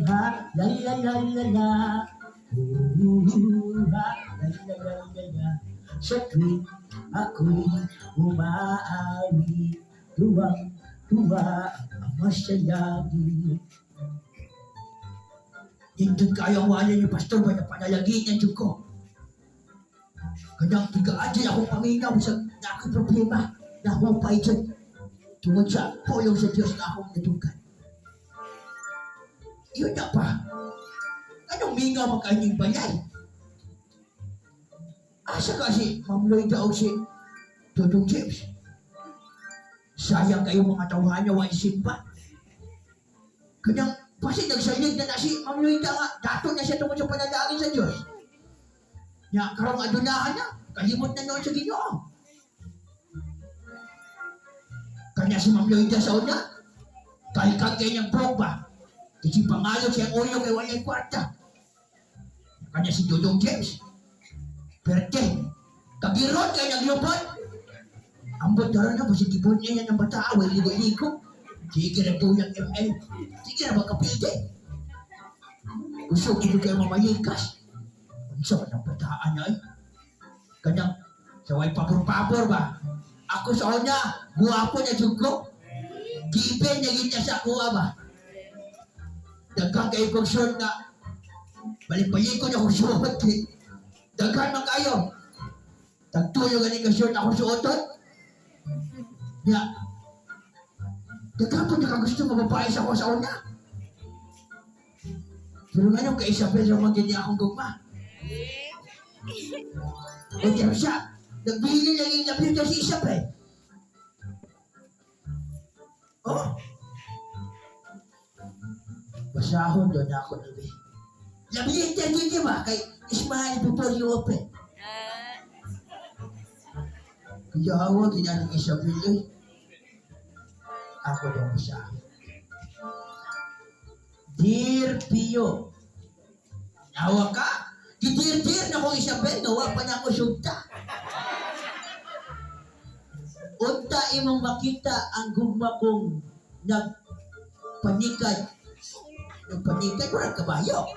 ha, la la la la la. Ha, la la la la la. Sa tuwing ako'y umaawi, tuwang-tuwa ang masayagi. Hindun kayo ang wala ni Pastor ba na panalagin ang Diyos ko. Kanyang tigaan dyan akong paminaw sa akong problema na akong paitsan tungod sa pulong sa Diyos na akong natukan. Yun na pa. Anong mingaw ang kanyang bayay? Asa kasi Ma'am Lloyda o si Dodong James? Sayang kayo mga tawahan niya, waisin pa. Kanyang kasi nagsalig na si Ma'am Lloyda nga, dato na siya tungkol sa panalangin sa Diyos. Nga, karong adunahan na, kalimot na noon sa Ginoo. Kanya si Ma'am Lloyda sa una, kahit kagay niyang broke ba, kasi pangalo siya ulo kay walay kwarta. Kanya si Dodong James, perte, kagirot kay naglupot. Ambot dara na, basi kibon niya yan ng bata, away ligo-ligo. Sige na tuyang ML, sige na magkapilde. Gusto ko kayo mamayikas. Sa kanang bataan niya ay. Kanyang, sa way pabor-pabor ba? Ako sa una, guwapo na jugo. Giben niya niya sa kuha ba? Daghang kayo kong short na, balik-balik ko na kong short. Daghang man kayo. Tagtuyo galing ka short ako suotot. Ya, daghang po nakagusto mapapayas ako sa una. Pero ngayon kay Isabel naman din akong gugma. O diyan siya, nagbili lang yung labi si Isabel. Oh, basahon doon ako nabi. Labi yung interview niya ba? Kay Ismael before you open. Kaya awag, ginanong Isabel eh. Ako daw basahon. Dear Pio, nawa ka? Gidir-dir na kong Isabel, nawa pa na ako syugta. Unta imong makita ang gugma kong nagpanikad. Nagpanikad, walang kabayo.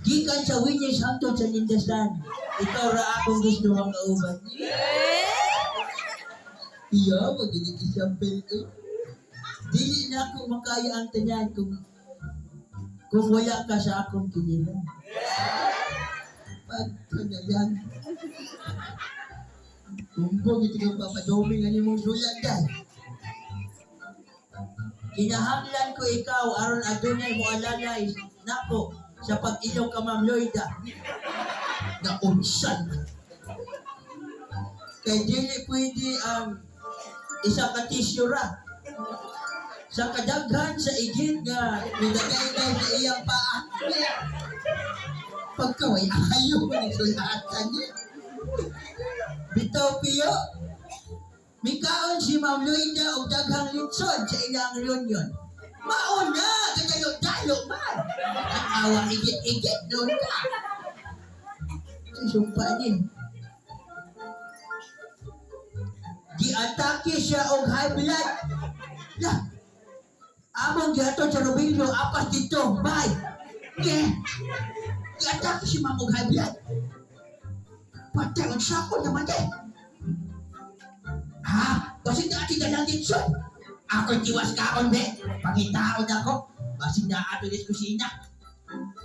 Gikan sa Winyes hangtod sa Lindasan. Ikaw ra akong gusto ang kauban. Iya, maginig Isabel eh. Dili na ako makaya ang tanyan kung wala ka sa akong kinilang. Pagkanayan. Kumbong ito kang papadumi nga ni mong sulat dahil. Kinahanglan ko ikaw aron adunay mo alalay nako sa pag-ilaw ka Ma'am Lloyda. Na unsan. Kay dili pwede ang isa ka tisyura. Sa kadaghan sa igid nga nilagay-gay sa iyang paa. Pagkaway ayaw mo ni sulatan niya. Bitaw Pio, mikaon si Ma'am Lloyda o daghang litson sa ilang reunion. Mauna, kadalo-dalo man. Ang awang igit-igit doon ka. Sisumpa niya. Di-atake siya og high blood. Lah, among gihatod sa Rubilyo, apas dito, bye. Di-atake si Ma'am og high blood. Patay, ang sako naman eh. Ha? Basig na ating dalang ditson. Ako'y tiwas kaon, be. Pangitaon ako. Basig na ato dis kusina.